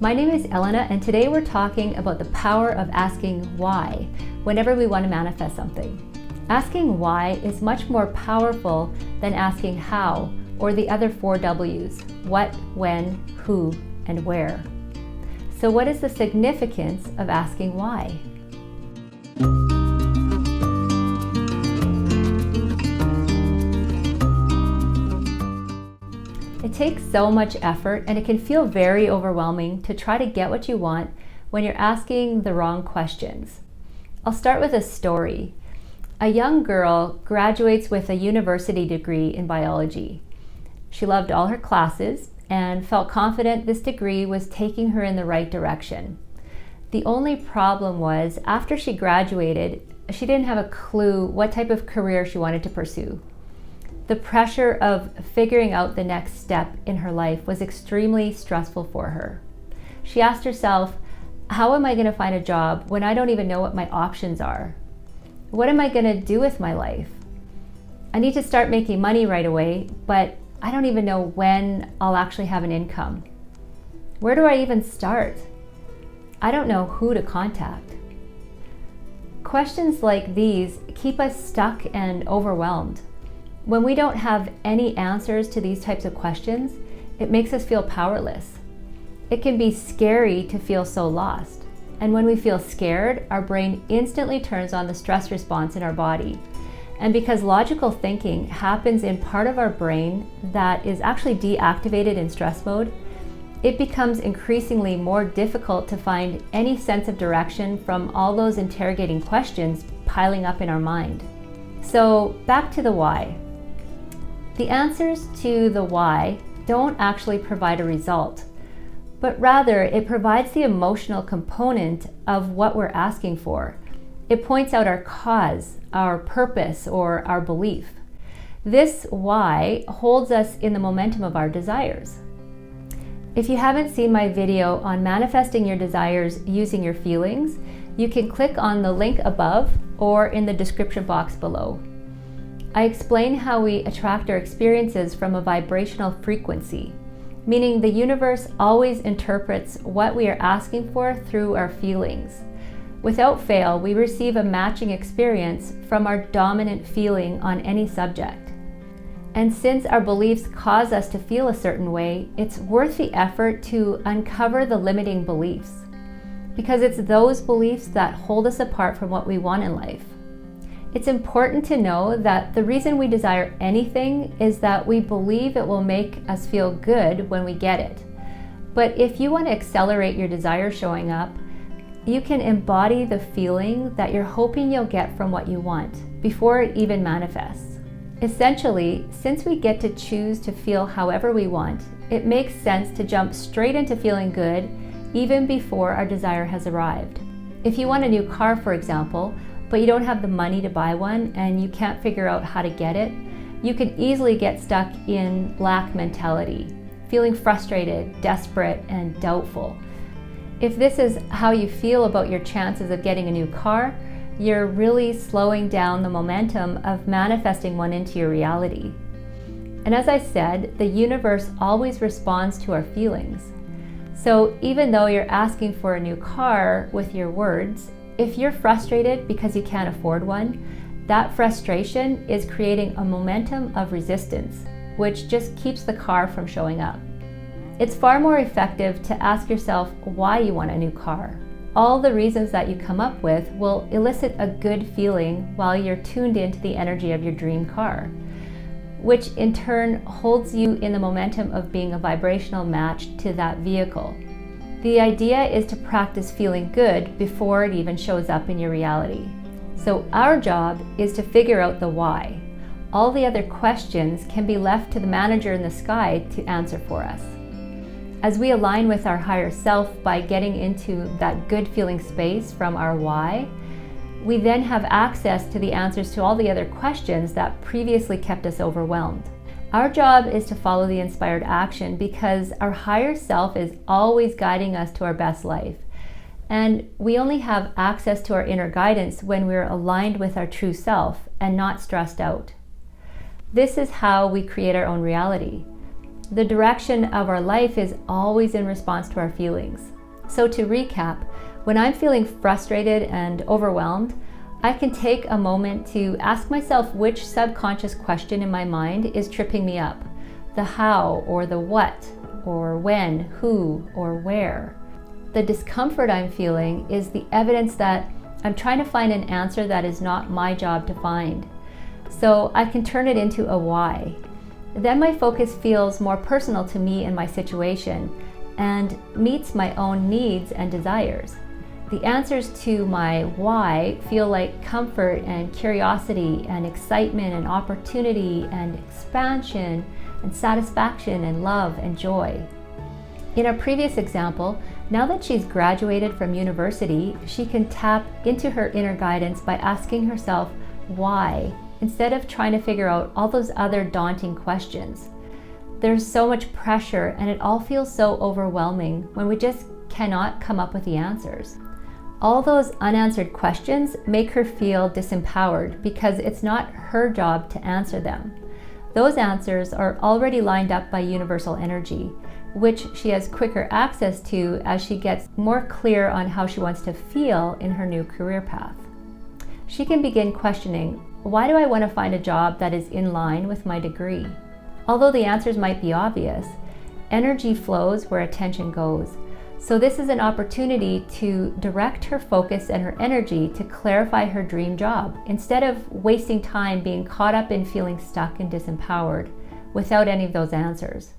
My name is Elena, and today we're talking about the power of asking why whenever we want to manifest something. Asking why is much more powerful than asking how, or the other 4 W's: what, when, who, and where. So what is the significance of asking why? It takes so much effort, and it can feel very overwhelming to try to get what you want when you're asking the wrong questions. I'll start with a story. A young girl graduates with a university degree in biology. She loved all her classes and felt confident this degree was taking her in the right direction. The only problem was, after she graduated, she didn't have a clue what type of career she wanted to pursue. The pressure of figuring out the next step in her life was extremely stressful for her. She asked herself, how am I going to find a job when I don't even know what my options are? What am I going to do with my life? I need to start making money right away, but I don't even know when I'll actually have an income. Where do I even start? I don't know who to contact. Questions like these keep us stuck and overwhelmed. When we don't have any answers to these types of questions, it makes us feel powerless. It can be scary to feel so lost. And when we feel scared, our brain instantly turns on the stress response in our body. And because logical thinking happens in part of our brain that is actually deactivated in stress mode, it becomes increasingly more difficult to find any sense of direction from all those interrogating questions piling up in our mind. So back to the why. The answers to the why don't actually provide a result, but rather it provides the emotional component of what we're asking for. It points out our cause, our purpose, or our belief. This why holds us in the momentum of our desires. If you haven't seen my video on manifesting your desires using your feelings, you can click on the link above or in the description box below. I explain how we attract our experiences from a vibrational frequency, meaning the universe always interprets what we are asking for through our feelings. Without fail, we receive a matching experience from our dominant feeling on any subject. And since our beliefs cause us to feel a certain way, it's worth the effort to uncover the limiting beliefs, because it's those beliefs that hold us apart from what we want in life. It's important to know that the reason we desire anything is that we believe it will make us feel good when we get it. But if you want to accelerate your desire showing up, you can embody the feeling that you're hoping you'll get from what you want before it even manifests. Essentially, since we get to choose to feel however we want, it makes sense to jump straight into feeling good even before our desire has arrived. If you want a new car, for example, but you don't have the money to buy one and you can't figure out how to get it, you can easily get stuck in lack mentality, feeling frustrated, desperate, and doubtful. If this is how you feel about your chances of getting a new car, you're really slowing down the momentum of manifesting one into your reality. And as I said, the universe always responds to our feelings. So even though you're asking for a new car with your words, if you're frustrated because you can't afford one, that frustration is creating a momentum of resistance, which just keeps the car from showing up. It's far more effective to ask yourself why you want a new car. All the reasons that you come up with will elicit a good feeling while you're tuned into the energy of your dream car, which in turn holds you in the momentum of being a vibrational match to that vehicle. The idea is to practice feeling good before it even shows up in your reality. So our job is to figure out the why. All the other questions can be left to the manager in the sky to answer for us. As we align with our higher self by getting into that good feeling space from our why, we then have access to the answers to all the other questions that previously kept us overwhelmed. Our job is to follow the inspired action because our higher self is always guiding us to our best life. And we only have access to our inner guidance when we're aligned with our true self and not stressed out. This is how we create our own reality. The direction of our life is always in response to our feelings. So to recap, when I'm feeling frustrated and overwhelmed, I can take a moment to ask myself which subconscious question in my mind is tripping me up. The how, or the what, or when, who, or where. The discomfort I'm feeling is the evidence that I'm trying to find an answer that is not my job to find. So I can turn it into a why. Then my focus feels more personal to me and my situation and meets my own needs and desires. The answers to my why feel like comfort and curiosity and excitement and opportunity and expansion and satisfaction and love and joy. In our previous example, now that she's graduated from university, she can tap into her inner guidance by asking herself why, instead of trying to figure out all those other daunting questions. There's so much pressure and it all feels so overwhelming when we just cannot come up with the answers. All those unanswered questions make her feel disempowered because it's not her job to answer them. Those answers are already lined up by universal energy, which she has quicker access to as she gets more clear on how she wants to feel in her new career path. She can begin questioning, why do I want to find a job that is in line with my degree? Although the answers might be obvious, energy flows where attention goes. So this is an opportunity to direct her focus and her energy to clarify her dream job, instead of wasting time being caught up in feeling stuck and disempowered without any of those answers.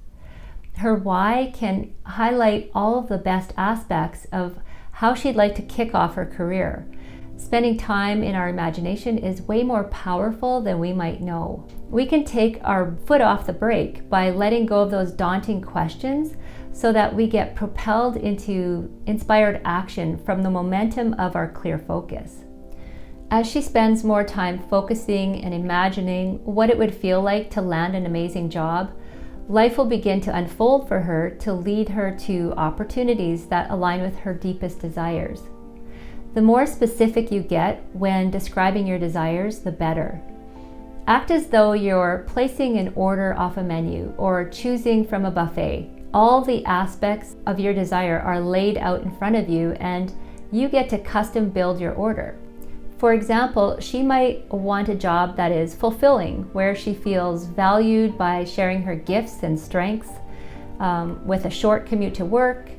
Her why can highlight all of the best aspects of how she'd like to kick off her career. Spending time in our imagination is way more powerful than we might know. We can take our foot off the brake by letting go of those daunting questions so that we get propelled into inspired action from the momentum of our clear focus. As she spends more time focusing and imagining what it would feel like to land an amazing job, life will begin to unfold for her to lead her to opportunities that align with her deepest desires. The more specific you get when describing your desires, the better. Act as though you're placing an order off a menu or choosing from a buffet. All the aspects of your desire are laid out in front of you and you get to custom build your order. For example, she might want a job that is fulfilling, where she feels valued by sharing her gifts and strengths, with a short commute to work,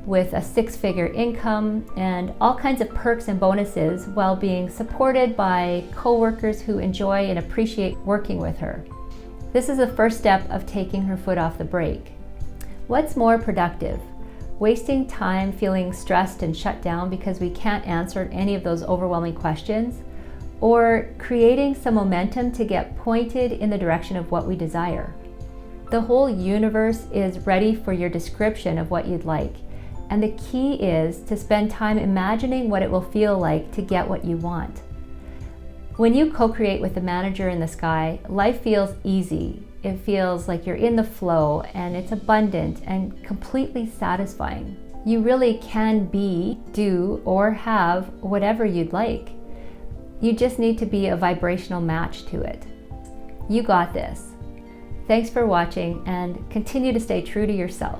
with a 6-figure income, and all kinds of perks and bonuses while being supported by coworkers who enjoy and appreciate working with her. This is the first step of taking her foot off the brake. What's more productive? Wasting time feeling stressed and shut down because we can't answer any of those overwhelming questions, or creating some momentum to get pointed in the direction of what we desire? The whole universe is ready for your description of what you'd like. And the key is to spend time imagining what it will feel like to get what you want. When you co-create with the manager in the sky, life feels easy. It feels like you're in the flow and it's abundant and completely satisfying. You really can be, do, or have whatever you'd like. You just need to be a vibrational match to it. You got this. Thanks for watching and continue to stay true to yourself.